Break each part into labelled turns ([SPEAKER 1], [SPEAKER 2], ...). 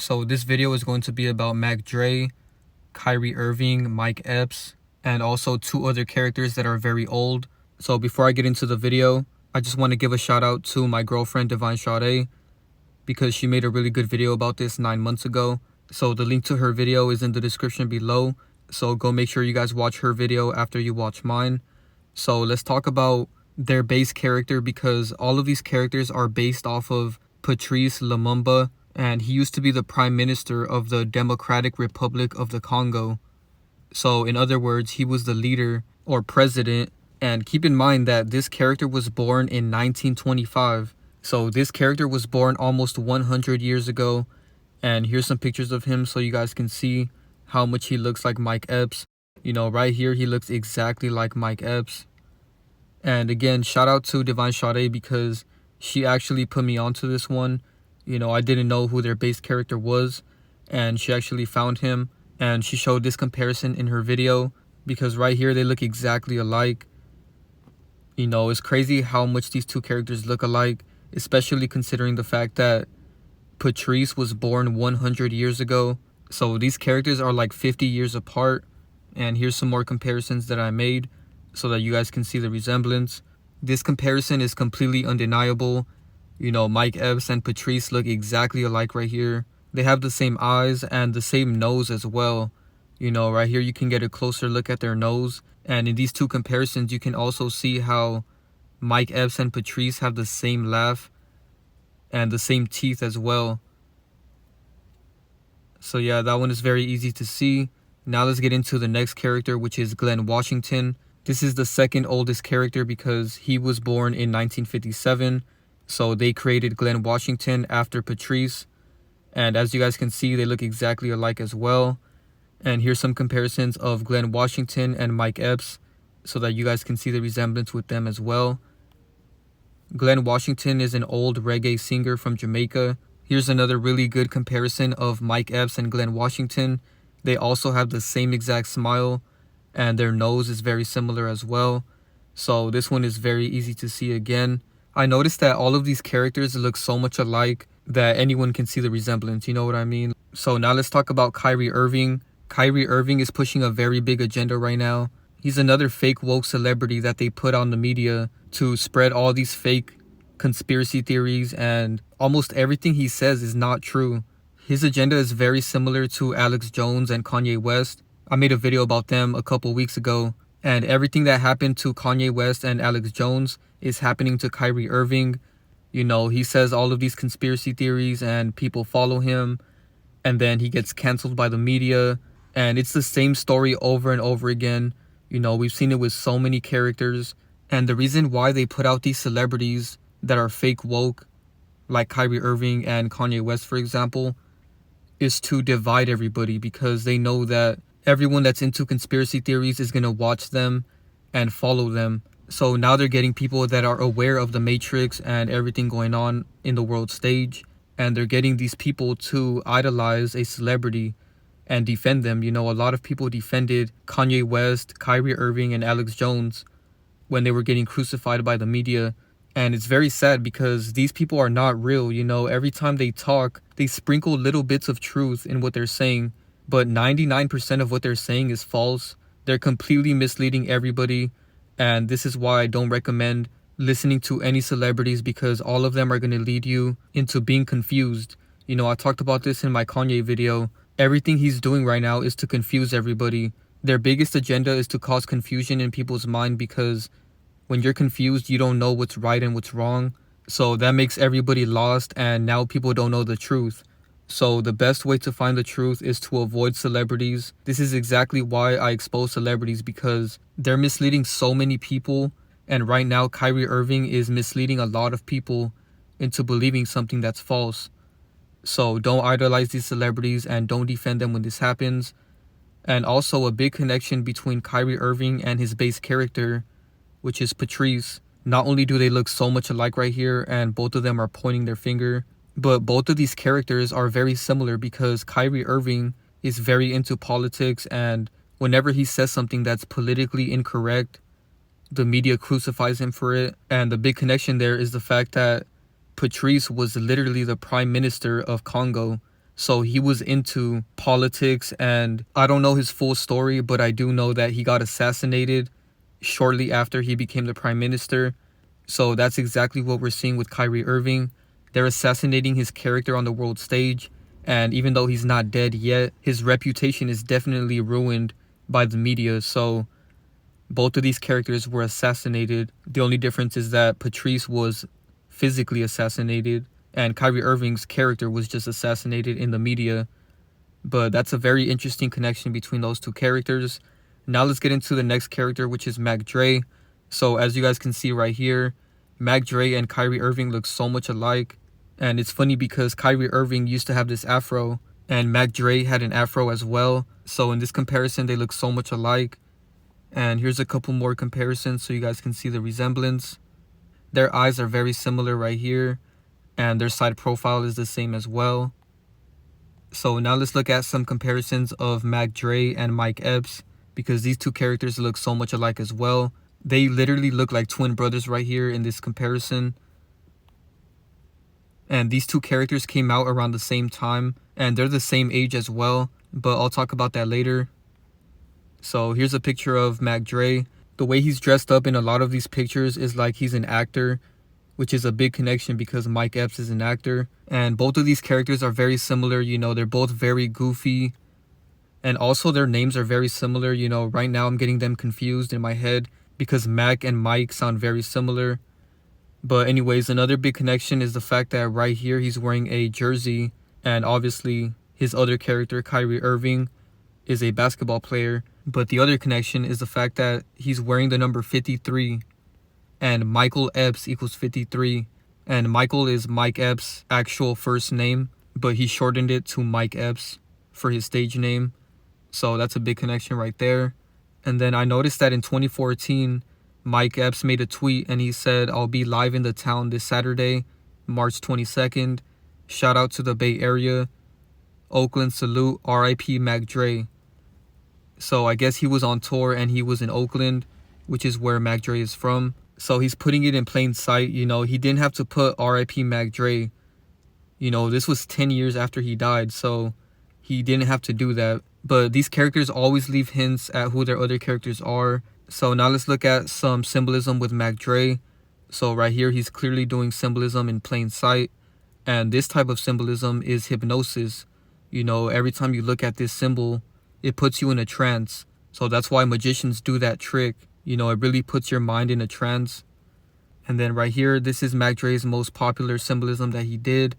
[SPEAKER 1] So this video is going to be about Mac Dre, Kyrie Irving, Mike Epps, and also two other characters that are very old. So before I get into the video, I just want to give a shout out to my girlfriend Divine Sade, because she made a really good video about this 9 months ago. So the link to her video is in the description below. So go make sure you guys watch her video after you watch mine. So let's talk about their base character, because all of these characters are based off of Patrice Lumumba, and he used to be the prime minister of the Democratic Republic of the Congo. So in other words, he was the leader or president. And keep in mind that this character was born in 1925. So this character was born almost 100 years ago. And here's some pictures of him so you guys can see how much he looks like Mike Epps. You know, right here, he looks exactly like Mike Epps. And again, shout out to Divine Sade, because she actually put me onto this one. You know, I didn't know who their base character was, and she actually found him, and she showed this comparison in her video, because right here they look exactly alike. You know, it's crazy how much these two characters look alike, especially considering the fact that Patrice was born 100 years ago. So these characters are like 50 years apart. And here's some more comparisons that I made so that you guys can see the resemblance. This comparison is completely undeniable. You know, Mike Epps and Patrice look exactly alike right here. They have the same eyes and the same nose as well. You know, right here you can get a closer look at their nose. And in these two comparisons, you can also see how Mike Epps and Patrice have the same laugh and the same teeth as well. So yeah, that one is very easy to see. Now let's get into the next character, which is Glen Washington. This is the second oldest character because he was born in 1957. So they created Glen Washington after Patrice. And as you guys can see, they look exactly alike as well. And here's some comparisons of Glen Washington and Mike Epps so that you guys can see the resemblance with them as well. Glen Washington is an old reggae singer from Jamaica. Here's another really good comparison of Mike Epps and Glen Washington. They also have the same exact smile, and their nose is very similar as well. So this one is very easy to see again. I noticed that all of these characters look so much alike that anyone can see the resemblance, you know what I mean? So now let's talk about Kyrie Irving. Kyrie Irving is pushing a very big agenda right now. He's another fake woke celebrity that they put on the media to spread all these fake conspiracy theories, and almost everything he says is not true. His agenda is very similar to Alex Jones and Kanye West. I made a video about them a couple weeks ago, and everything that happened to Kanye West and Alex Jones is happening to Kyrie Irving. You know, he says all of these conspiracy theories and people follow him, and then he gets canceled by the media, and it's the same story over and over again. You know, we've seen it with so many characters, and the reason why they put out these celebrities that are fake woke, like Kyrie Irving and Kanye West, for example, is to divide everybody, because they know that everyone that's into conspiracy theories is going to watch them and follow them. So now they're getting people that are aware of the Matrix and everything going on in the world stage, and they're getting these people to idolize a celebrity and defend them. You know, a lot of people defended Kanye West, Kyrie Irving, and Alex Jones when they were getting crucified by the media. And it's very sad because these people are not real. You know, every time they talk, they sprinkle little bits of truth in what they're saying, but 99% of what they're saying is false. They're completely misleading everybody. And this is why I don't recommend listening to any celebrities, because all of them are going to lead you into being confused. You know, I talked about this in my Kanye video. Everything he's doing right now is to confuse everybody. Their biggest agenda is to cause confusion in people's mind, because when you're confused, you don't know what's right and what's wrong. So that makes everybody lost, and now people don't know the truth. So the best way to find the truth is to avoid celebrities. This is exactly why I expose celebrities, because they're misleading so many people. And right now, Kyrie Irving is misleading a lot of people into believing something that's false. So don't idolize these celebrities and don't defend them when this happens. And also, a big connection between Kyrie Irving and his base character, which is Patrice. Not only do they look so much alike right here, and both of them are pointing their finger, but both of these characters are very similar, because Kyrie Irving is very into politics, and whenever he says something that's politically incorrect, the media crucifies him for it. And the big connection there is the fact that Patrice was literally the prime minister of Congo. So he was into politics, and I don't know his full story, but I do know that he got assassinated shortly after he became the prime minister. So that's exactly what we're seeing with Kyrie Irving. They're assassinating his character on the world stage, and even though he's not dead yet, his reputation is definitely ruined by the media. So both of these characters were assassinated. The only difference is that Patrice was physically assassinated, and Kyrie Irving's character was just assassinated in the media. But that's a very interesting connection between those two characters. Now let's get into the next character, which is Mac Dre. So as you guys can see right here, Mac Dre and Kyrie Irving look so much alike. And it's funny because Kyrie Irving used to have this afro, and Mac Dre had an afro as well. So in this comparison, they look so much alike. And here's a couple more comparisons so you guys can see the resemblance. Their eyes are very similar right here, and their side profile is the same as well. So now let's look at some comparisons of Mac Dre and Mike Epps, because these two characters look so much alike as well. They literally look like twin brothers right here in this comparison. And these two characters came out around the same time, and they're the same age as well, but I'll talk about that later. So here's a picture of Mac Dre. The way he's dressed up in a lot of these pictures is like he's an actor, which is a big connection because Mike Epps is an actor. And both of these characters are very similar. You know, they're both very goofy. And also their names are very similar. You know, right now I'm getting them confused in my head because Mac and Mike sound very similar. But anyways, another big connection is the fact that right here he's wearing a jersey. And obviously his other character, Kyrie Irving, is a basketball player. But the other connection is the fact that he's wearing the number 53. And Michael Epps equals 53. And Michael is Mike Epps' actual first name, but he shortened it to Mike Epps for his stage name. So that's a big connection right there. And then I noticed that in 2014, Mike Epps made a tweet and he said, "I'll be live in the town this Saturday, March 22nd. Shout out to the Bay Area. Oakland salute, RIP Mac Dre." So I guess he was on tour and he was in Oakland, which is where Mac Dre is from. So he's putting it in plain sight. You know, he didn't have to put RIP Mac Dre. You know, this was 10 years after he died, so he didn't have to do that. But these characters always leave hints at who their other characters are. So now let's look at some symbolism with Mac Dre. So right here, he's clearly doing symbolism in plain sight. And this type of symbolism is hypnosis. You know, every time you look at this symbol, it puts you in a trance. So that's why magicians do that trick. You know, it really puts your mind in a trance. And then right here, this is Mac Dre's most popular symbolism that he did.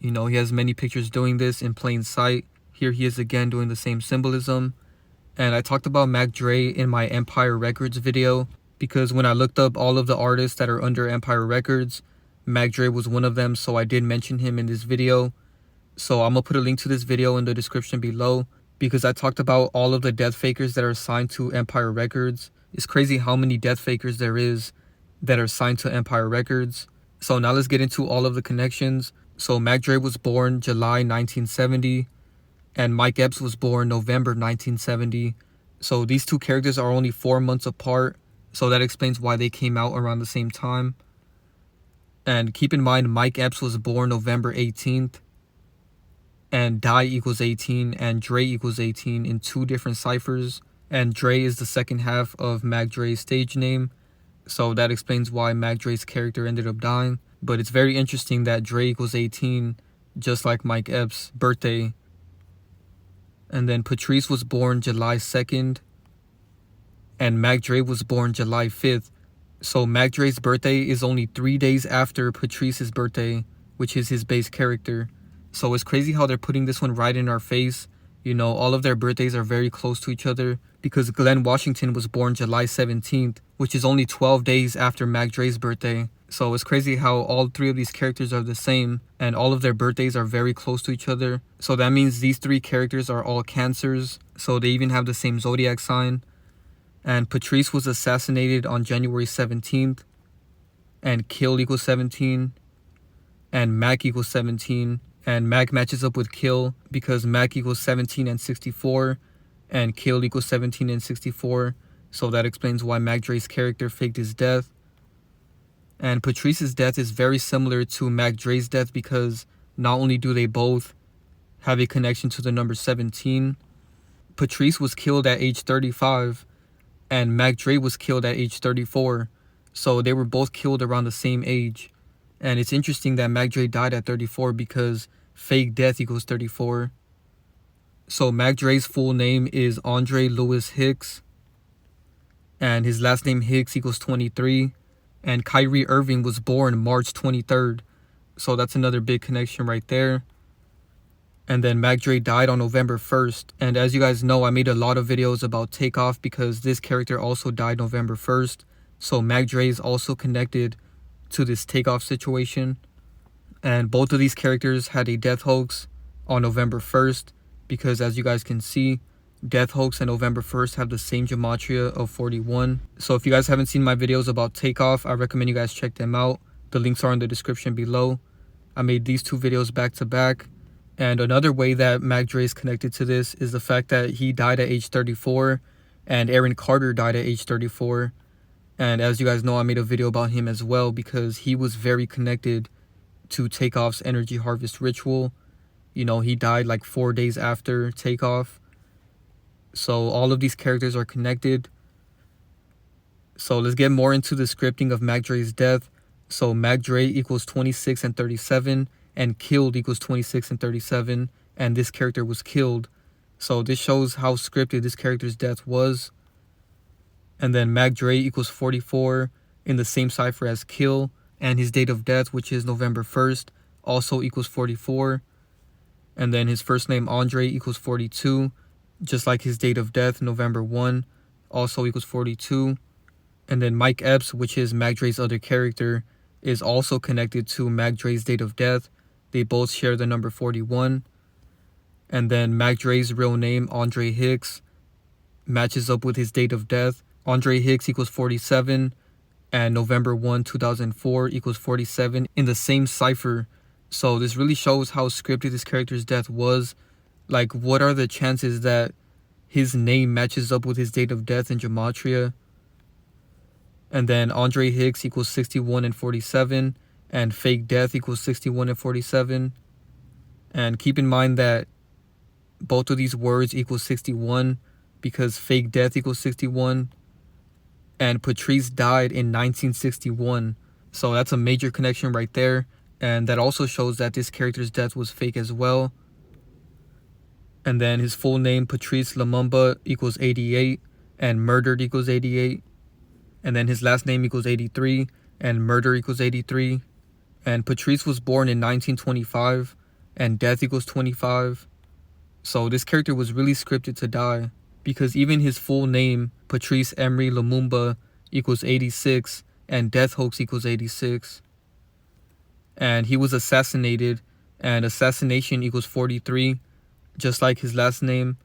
[SPEAKER 1] You know, he has many pictures doing this in plain sight. Here he is again doing the same symbolism. And I talked about Mac Dre in my Empire Records video, because when I looked up all of the artists that are under Empire Records, Mac Dre was one of them, so I did mention him in this video. So I'm going to put a link to this video in the description below, because I talked about all of the death fakers that are signed to Empire Records. It's crazy how many death fakers there is that are signed to Empire Records. So now let's get into all of the connections. So Mac Dre was born July 1970, and Mike Epps was born November 1970. So these two characters are only 4 months apart, so that explains why they came out around the same time. And keep in mind, Mike Epps was born November 18th, and Die equals 18 and Dre equals 18 in two different ciphers. And Dre is the second half of Mac Dre's stage name, so that explains why Mac Dre's character ended up dying. But it's very interesting that Dre equals 18, just like Mike Epps' birthday. And then Patrice was born July 2nd, and Mac Dre was born July 5th. So Mac Dre's birthday is only 3 days after Patrice's birthday, which is his base character. So it's crazy how they're putting this one right in our face. You know, all of their birthdays are very close to each other, because Glen Washington was born July 17th, which is only 12 days after Mac Dre's birthday. So it's crazy how all three of these characters are the same, and all of their birthdays are very close to each other. So that means these three characters are all Cancers, so they even have the same zodiac sign. And Patrice was assassinated on January 17th, and Kill equals 17, and Mac equals 17. And Mac matches up with Kill because Mac equals 17 and 64, and Kill equals 17 and 64. So that explains why Mac Dre's character faked his death. And Patrice's death is very similar to Mac Dre's death, because not only do they both have a connection to the number 17. Patrice was killed at age 35, and Mac Dre was killed at age 34. So they were both killed around the same age. And it's interesting that Mac Dre died at 34 because fake death equals 34. So Mac Dre's full name is Andre Lewis Hicks, and his last name Hicks equals 23. And Kyrie Irving was born March 23rd. So that's another big connection right there. And then Mac Dre died on November 1st. And as you guys know, I made a lot of videos about Takeoff because this character also died November 1st. So Mac Dre is also connected to this Takeoff situation. And both of these characters had a death hoax on November 1st because, as you guys can see, death hoax and November 1st have the same gematria of 41. So if you guys haven't seen my videos about Takeoff, I recommend you guys check them out. The links are in the description below. I made these two videos back to back. And another way that Mac Dre is connected to this is the fact that he died at age 34 and Aaron Carter died at age 34. And as you guys know, I made a video about him as well because he was very connected to Takeoff's energy harvest ritual. You know, he died like 4 days after Takeoff. So all of these characters are connected. So let's get more into the scripting of Mac Dre's death. So Mac Dre equals 26 and 37. And killed equals 26 and 37, and this character was killed. So this shows how scripted this character's death was. And then Mac Dre equals 44 in the same cipher as kill, and his date of death, which is November 1st, also equals 44. And then his first name Andre equals 42, just like his date of death, November 1, also equals 42. And then Mike Epps, which is Mac Dre's other character, is also connected to Mac Dre's date of death. They both share the number 41. And then Mac Dre's real name, Andre Hicks, matches up with his date of death. Andre Hicks equals 47, and November 1, 2004 equals 47 in the same cipher. So this really shows how scripted this character's death was. Like, what are the chances that his name matches up with his date of death in gematria? And then Andre Hicks equals 61 and 47. And fake death equals 61 and 47. And keep in mind that both of these words equal 61 because fake death equals 61. And Patrice died in 1961. So that's a major connection right there. And that also shows that this character's death was fake as well. And then his full name, Patrice Lumumba, equals 88. And murdered equals 88. And then his last name equals 83. And murder equals 83. And Patrice was born in 1925, and death equals 25. So this character was really scripted to die, because even his full name, Patrice Emery Lumumba, equals 86, and death hoax equals 86. And he was assassinated, and assassination equals 43, just like his last name,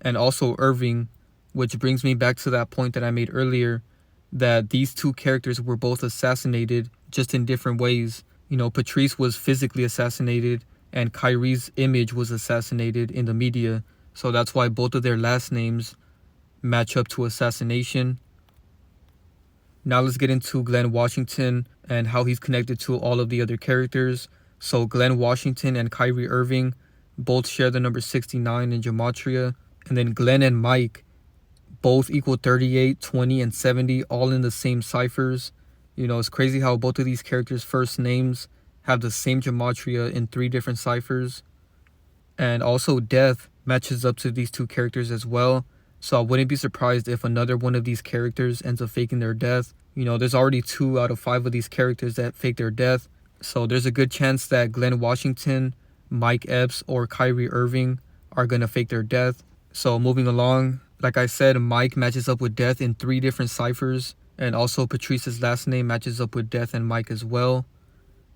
[SPEAKER 1] and also Irving, which brings me back to that point that I made earlier, that these two characters were both assassinated, just in different ways. You know, Patrice was physically assassinated and Kyrie's image was assassinated in the media. So that's why both of their last names match up to assassination. Now let's get into Glen Washington and how he's connected to all of the other characters. So Glen Washington and Kyrie Irving both share the number 69 in gematria. And then Glen and Mike both equal 38, 20, and 70, all in the same ciphers. You know, it's crazy how both of these characters' first names have the same gematria in 3 different ciphers. And also death matches up to these two characters as well. So I wouldn't be surprised if another one of these characters ends up faking their death. You know, there's already 2 out of 5 of these characters that fake their death. So there's a good chance that Glen Washington, Mike Epps, or Kyrie Irving are going to fake their death. So moving along, like I said, Mike matches up with death in 3 different ciphers. And also Patrice's last name matches up with death and Mike as well.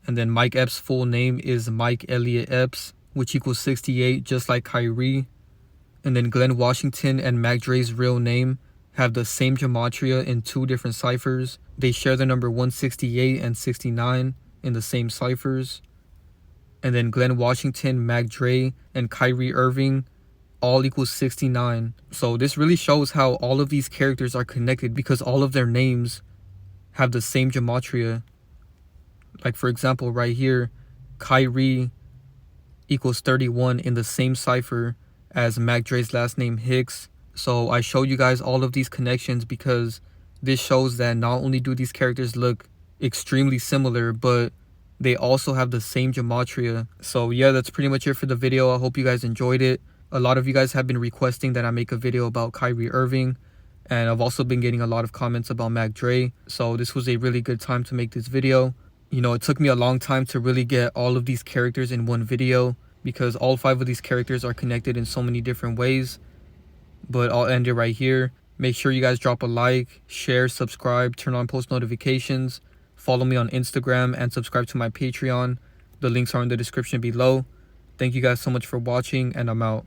[SPEAKER 1] And then Mike Epps' full name is Mike Elliott Epps, which equals 68, just like Kyrie. And then Glen Washington and Mac Dre's real name have the same gematria in 2 different ciphers. They share the number 168 and 69 in the same ciphers. And then Glen Washington, Mac Dre, and Kyrie Irving all equals 69. So this really shows how all of these characters are connected because all of their names have the same gematria. Like, for example, right here, Kyrie equals 31 in the same cipher as Mac Dre's last name Hicks. So I showed you guys all of these connections because this shows that not only do these characters look extremely similar, but they also have the same gematria. So yeah, that's pretty much it for the video. I hope you guys enjoyed it. A lot of you guys have been requesting that I make a video about Kyrie Irving, and I've also been getting a lot of comments about Mac Dre. So this was a really good time to make this video. You know, it took me a long time to really get all of these characters in one video because all 5 of these characters are connected in so many different ways. But I'll end it right here. Make sure you guys drop a like, share, subscribe, turn on post notifications, follow me on Instagram, and subscribe to my Patreon. The links are in the description below. Thank you guys so much for watching, and I'm out.